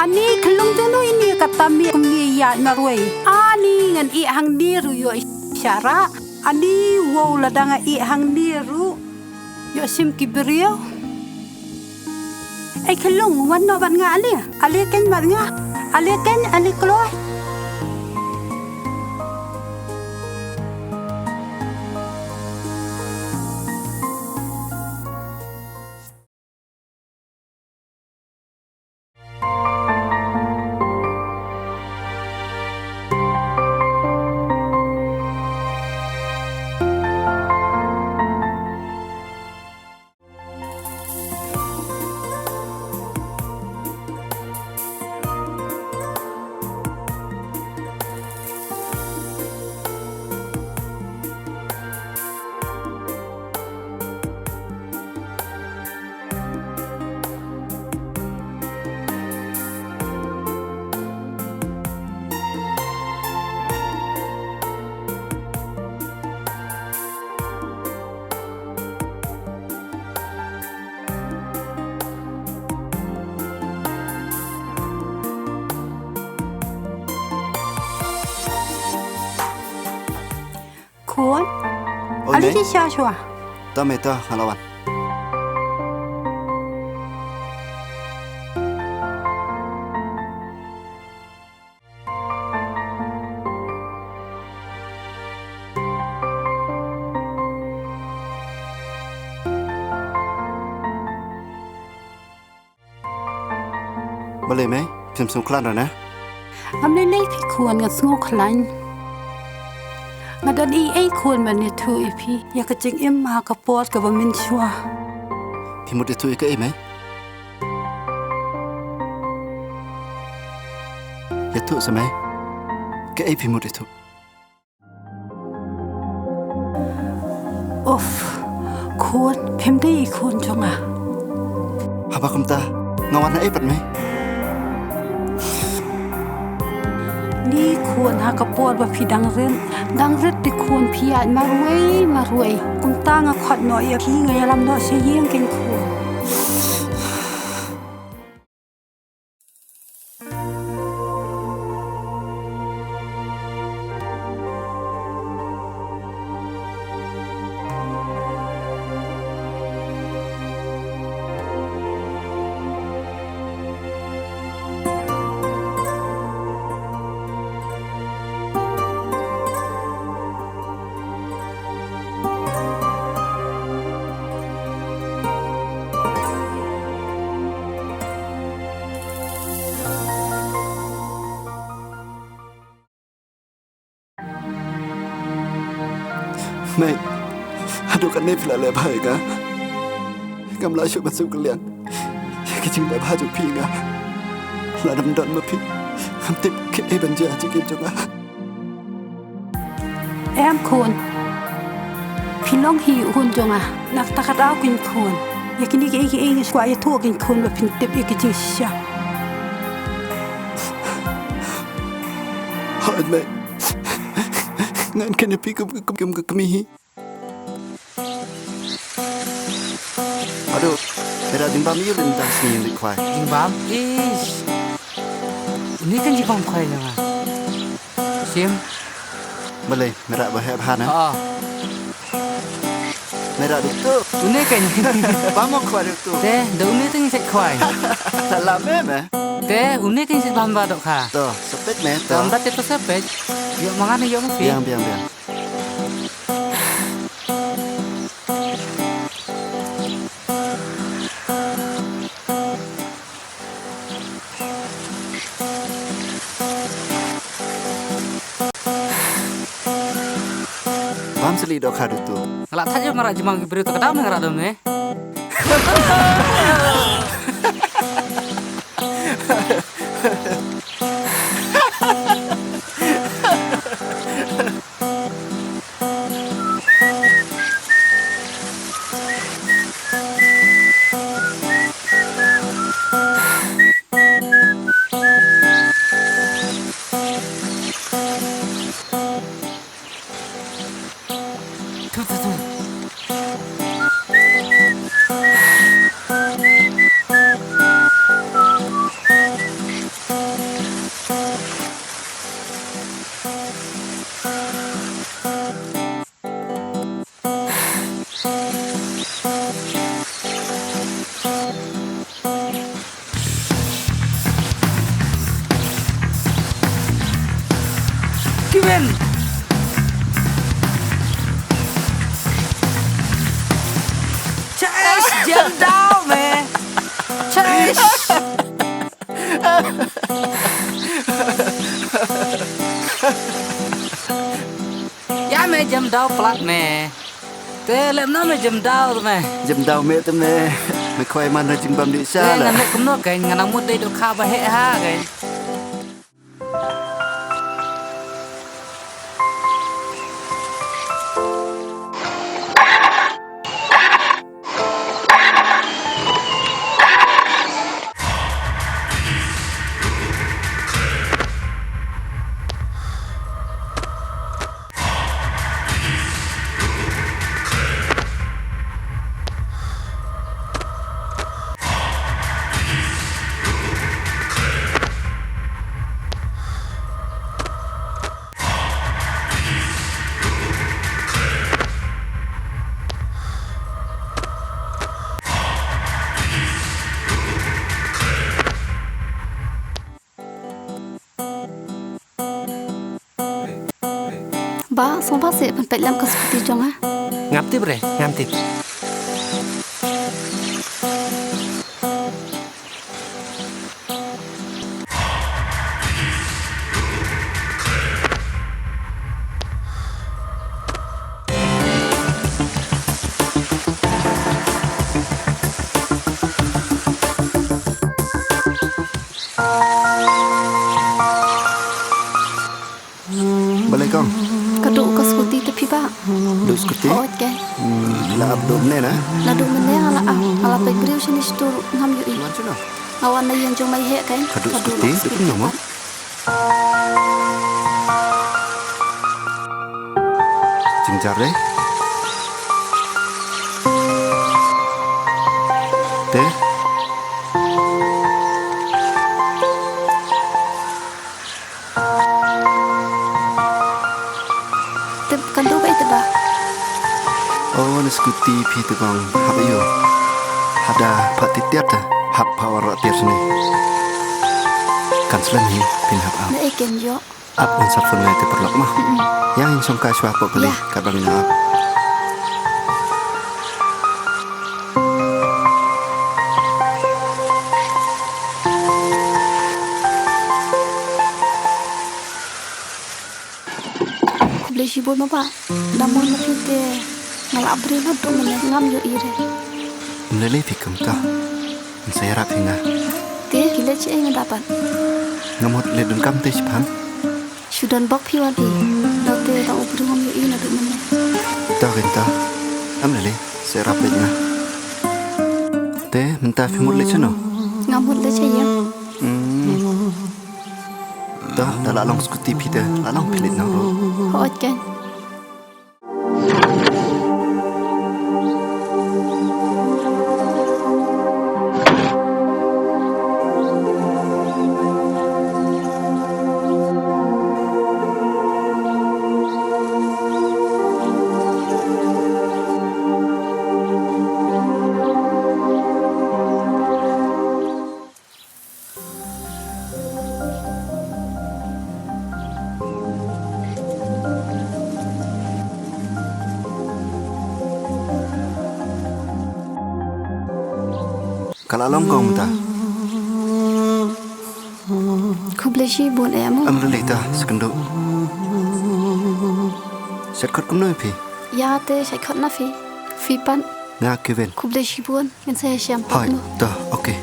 Ani kelung dulu ini kata mi ya naroi. Ani ngan I hang diru yo isyara. Ani wow ladanga I hang diru yo sim kibrio. Kelung wan no ban nga ali ken ban nga. Ali ken ali kloy. Kuan, ali di siya siya. Tama ito, halawan. Boleh, May? Pim sungklan na? Amne lei pi kuan ngan sngo klan. Ngadan I kuan man ni tu ipi. Ya kecing ma ka pot ka bamin chua. Pimut itu ika May? Ya tu sa May? Ka pimut itu. Uff, kuan pim dei kuan jonga. Haba kumta, ngawan na pat May? Ni kuan ha ka pot ba phi dang ret di kuan phiat marwei kum ta nga khat no ya phi nga yalam no se yeng ken kuan May, aduh kan May pila lebah ka? Kamla syuk masuk kalian. Ya kecing lebah juk pi ka. Ladam dan mapi. Hamtip ke banja jikim jonga. em kuan phi long hi hun jonga nak takat au kin kuan ya kini ke skwa ya tu kin kuan ba pin tip ke chi sha Hard May. Ngan kena pi kemihi. Aduh, ada dimbam iyo dan tak sini yang kuai. Dimbam? Ini kan jipang kuai jangan. Sim? Boleh, merak bahaya bahana. Merak itu. Ini kan. Bamo kuai itu. Deh, dah ini tu ngisik kuai. Salam me. Deh, ini kan ngisik bamba dok ha. Tuh, sepet me. Bamba itu sepet. Yuk mangan yuk mafi. Biang. Bam seli dok hadu tu. Ngelak saja marak jemang kibri tu kedam ngerak dom ni. win. Chase jam down man. Chase. Ya me jam down plat me. Te lem nó me jam down me. Dùm đau mẹ tâm nè. Mày khoai man ra chừng bầm đi xa Te là. ngan kum no kai ngan mu te do kha ba he ha kai. Ba, xong bác sẽ phải làm cái gì trong á? Ngam tip re, ngam tip. Balik con. Kaduk ke skuti tepi ba? Duk skuti. Oh, okay. Là ập đốm nè nè. Lah duk meneh ala pe griu sini situ ngam yu i. Luan chứ nào. Awan na yang jong mai he kan? Kaduk skuti, duk pun ngomong. Chừng chạp đấy. Thế. Te kaduk ba itu ba? Oh, ni skuti pi tu bang. Hab ayo. Hada pak titiat dah. Hab power ratir sini. Kan selam ni pin hab au. Na eken yo. Ap on sat phun ngai te perlok mah. Yang in song ka shwa pok kali. Ya. Ka bang na ap. Boleh sibuk ma ba? Namun na pite ngal abri na duk meneh ngam yu i re. Mlele pi kum ta. Saya rap hinga. Te gila ci ai dapat. Ngamot le dun kam te span. Sudan bak pi wan pi. Na te ta ubri ngam yu i na duk meneh. Ta gen ta. Am lele saya rap le nga. Te minta fi mut le chano. Ngamut le ci ya. Ta da la long skuti pi te. La long pilit na ro. Oh, kan. Kalau long kau minta. Ku boleh sibuk em. Am lele ta sekenduk. Set kot kum noi pi. Ya te sai khot na fi. Fi pan Nga kiven. ku boleh sibuk ngan saya siam Hai, pan. ta okay.